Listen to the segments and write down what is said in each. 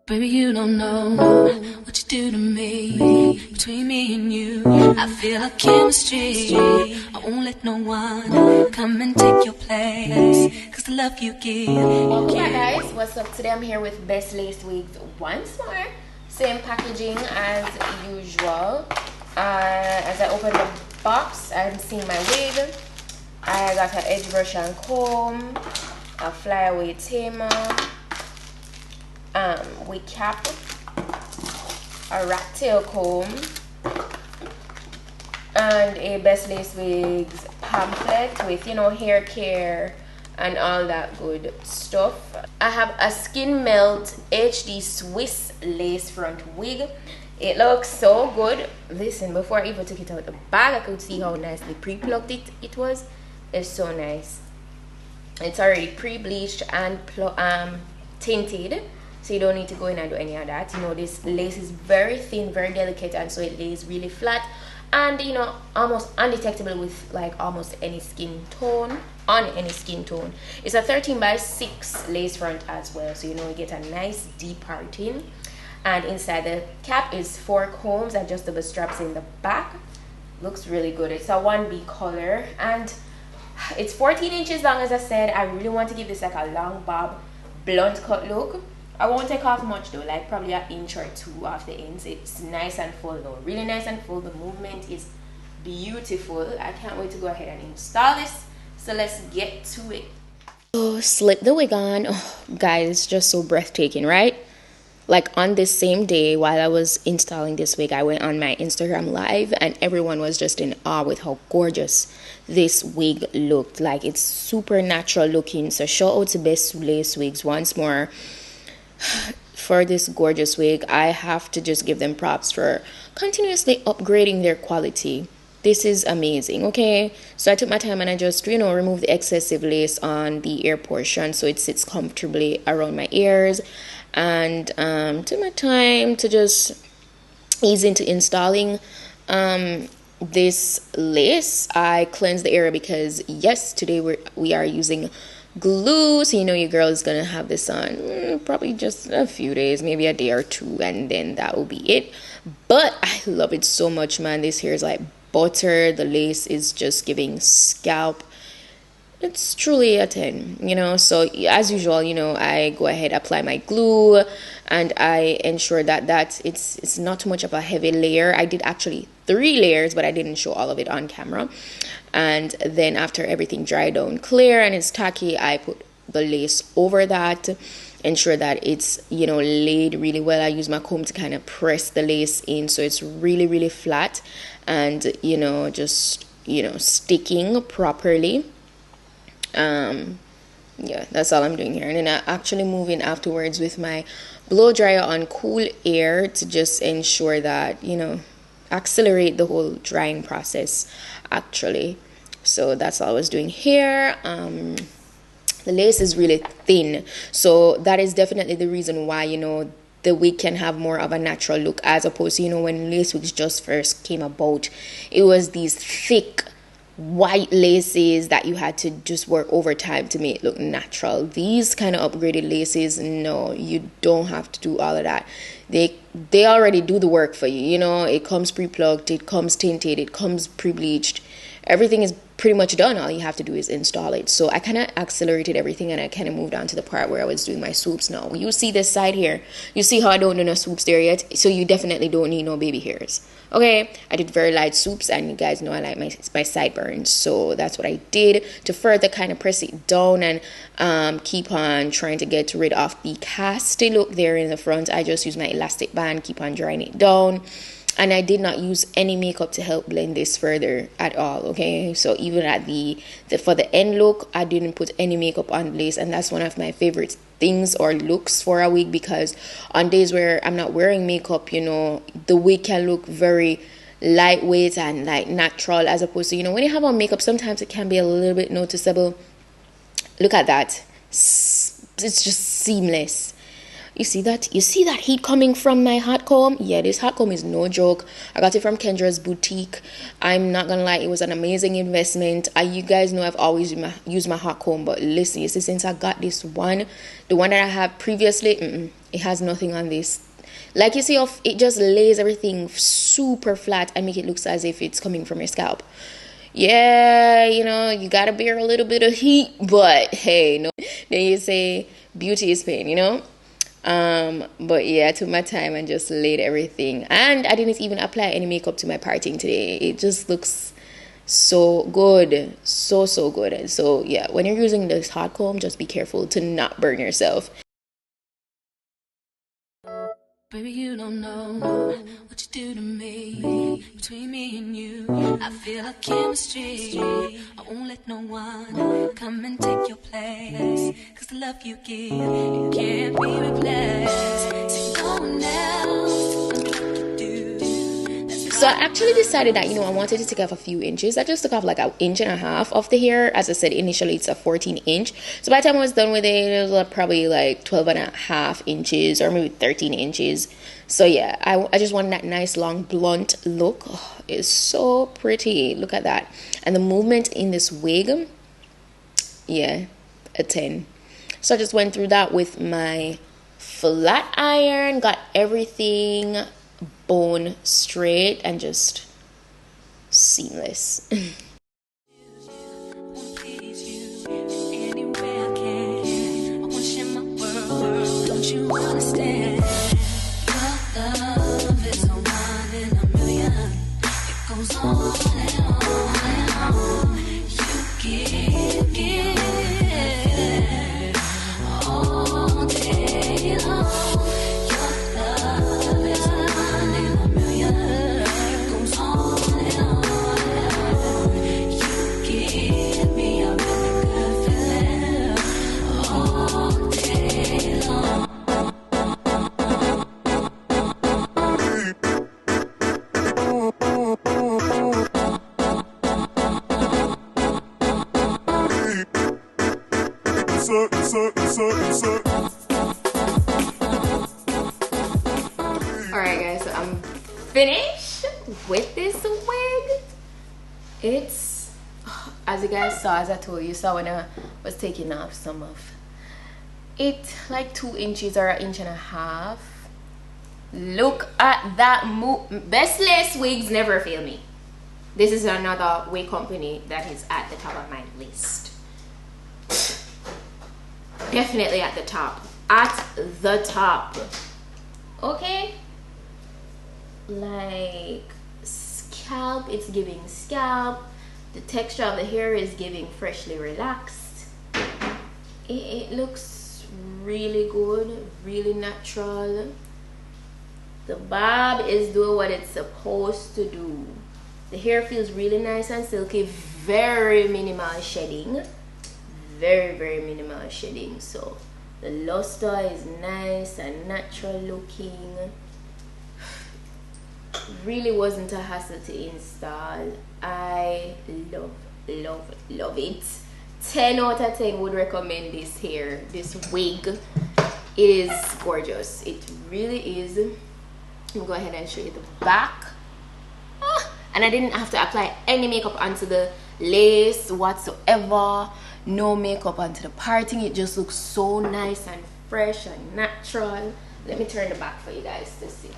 Baby, you don't know what you do to me. Between me and you, I feel a chemistry. I won't let no one come and take your place, cause the love you give. Okay guys, what's up? Today I'm here with Bestlacewigs once more. Same packaging as usual. As I open the box, I'm seeing my wig. I got an edge brush and comb, a flyaway tamer, wig cap, a rat tail comb, and a Bestlacewigs pamphlet with, you know, hair care and all that good stuff. I have a Skin Melt HD Swiss lace front wig. It looks so good. Listen, before I even took it out of the bag, I could see how nicely pre-plucked it was. It's so nice. It's already pre-bleached and tinted, so you don't need to go in and do any of that. You know, this lace is very thin, very delicate, and so it lays really flat and, you know, almost undetectable with like almost any skin tone, on any skin tone. It's a 13x6 lace front as well, so you know you get a nice deep parting. And inside the cap is 4 combs, adjustable straps in the back. Looks really good. It's a 1B color and it's 14 inches long. As I said, I really want to give this like a long bob blunt cut look. I won't take off much though, like probably an inch or 2 off the ends. It's nice and full though, really nice and full. The movement is beautiful. I can't wait to go ahead and install this, so let's get to it. So slip the wig on. Oh, guys, it's just so breathtaking, right? Like on this same day while I was installing this wig, I went on my Instagram live and everyone was just in awe with how gorgeous this wig looked. Like, it's super natural looking. So shout out to Bestlacewigs once more for this gorgeous wig. I have to just give them props for continuously upgrading their quality. This is amazing. Okay, so I took my time and I just, you know, removed the excessive lace on the ear portion so it sits comfortably around my ears, and took my time to just ease into installing this lace. I cleansed the area because yes, today we are using glue, so you know your girl is gonna have this on probably just a few days, maybe a day or two, and then that will be it. But I love it so much, man. This hair is like butter. The lace is just giving scalp. It's truly a 10, you know. So as usual, you know, I go ahead, apply my glue, and I ensure that it's not too much of a heavy layer. I did actually 3 layers, but I didn't show all of it on camera. And then after everything dried down clear and it's tacky, I put the lace over that, ensure that it's, you know, laid really well. I use my comb to kind of press the lace in so it's really, really flat and, you know, just, you know, sticking properly. Yeah, that's all I'm doing here. And then I actually move in afterwards with my blow dryer on cool air to just ensure that, you know, accelerate the whole drying process actually. So that's all I was doing here. The lace is really thin, so that is definitely the reason why, you know, the wig can have more of a natural look, as opposed to, you know, when lace wigs just first came about, it was these thick white laces that you had to just work overtime to make it look natural. These kind of upgraded laces, no, you don't have to do all of that. They already do the work for you, you know. It comes pre-plucked, it comes tinted, it comes pre-bleached. Everything is pretty much done. All you have to do is install it. So I kind of accelerated everything and I kind of moved on to the part where I was doing my swoops. Now you see this side here, you see how I don't do no swoops there yet, so you definitely don't need no baby hairs. Okay, I did very light swoops, and you guys know I like my sideburns, so that's what I did to further kind of press it down and keep on trying to get rid of the casty look there in the front. I just use my elastic band, keep on drying it down. And I did not use any makeup to help blend this further at all. Okay, so even at the for the end look, I didn't put any makeup on lace, and that's one of my favorite things or looks for a wig, because on days where I'm not wearing makeup, you know, the wig can look very lightweight and like natural, as opposed to, you know, when you have on makeup, sometimes it can be a little bit noticeable. Look at that, it's just seamless. You see that heat coming from my hot comb? Yeah, this hot comb is no joke. I got it from Kendra's boutique. I'm not gonna lie, it was an amazing investment. You guys know I've always used my hot comb, but listen, you see, since I got this one, the one that I have previously, it has nothing on this. Like you see, it just lays everything super flat and make it look as if it's coming from your scalp. Yeah, you know, you gotta bear a little bit of heat, but hey, no, then you say beauty is pain, you know. But yeah, I took my time and just laid everything, and I didn't even apply any makeup to my parting today. It just looks so good, so good. So yeah, when you're using this hot comb, just be careful to not burn yourself. Baby, you don't know what you do to me. Between me and you, I feel a chemistry. I won't let no one come and take your place. Cause the love you give, it can't be replaced. So no one else knows what to do. So I actually decided that, you know, I wanted to take off a few inches. I just took off like 1.5 inches of the hair. As I said, initially it's a 14-inch. So by the time I was done with it, it was probably like 12.5 inches or maybe 13 inches. So yeah, I just wanted that nice long blunt look. Oh, it's so pretty. Look at that. And the movement in this wig, yeah, a 10. So I just went through that with my flat iron, got everything bone straight and just seamless. Don't you understand? Your love is no one in a million. It goes on and on and on. You give all day long. Your love is no one in a million. It goes on and on and on. You give me a really good feeling all day long. Alright guys, so I'm finished with this wig. It's, as you guys saw, as I told you, saw when I was taking off some of it, like 2 inches or 1.5 inches. Look at that move. Bestlacewigs never fail me. This is another wig company that is at the top of my list. Definitely at the top. At the top. Okay? Like scalp, it's giving scalp. The texture of the hair is giving freshly relaxed. It looks really good, really natural. The bob is doing what it's supposed to do. The hair feels really nice and silky. Very minimal shedding. Very minimal shedding. So the luster is nice and natural looking. Really wasn't a hassle to install. I love it. 10 out of 10 would recommend this hair, this wig. It is gorgeous. It really is. I'll go ahead and show you the back. And I didn't have to apply any makeup onto the lace whatsoever. No makeup onto the parting. It just looks so nice and fresh and natural. Let me turn the back for you guys to see.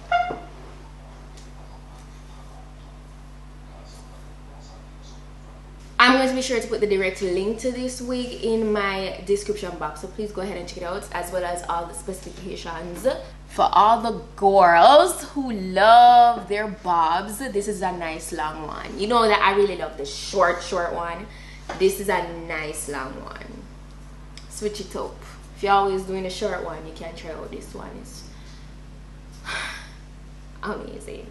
I'm going to be sure to put the direct link to this wig in my description box, so please go ahead and check it out, as well as all the specifications. For all the girls who love their bobs, this is a nice long one. You know that I really love the short one. This is a nice long one. Switch it up. If you're always doing a short one, you can try out this one. It's amazing.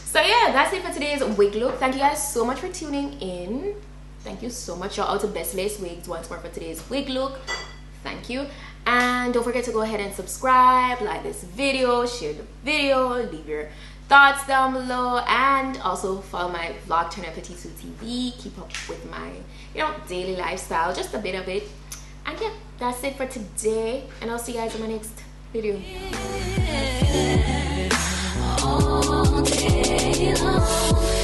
So yeah, that's it for today's wig look. Thank you guys so much for tuning in. Thank you so much. Shout out to Bestlacewigs once more for today's wig look. Thank you. And don't forget to go ahead and subscribe, like this video, share the video, leave your thoughts down below, and also follow my vlog channel PETITE-SUE TV. Keep up with my, daily lifestyle, just a bit of it. And yeah, that's it for today, and I'll see you guys in my next video. All day long.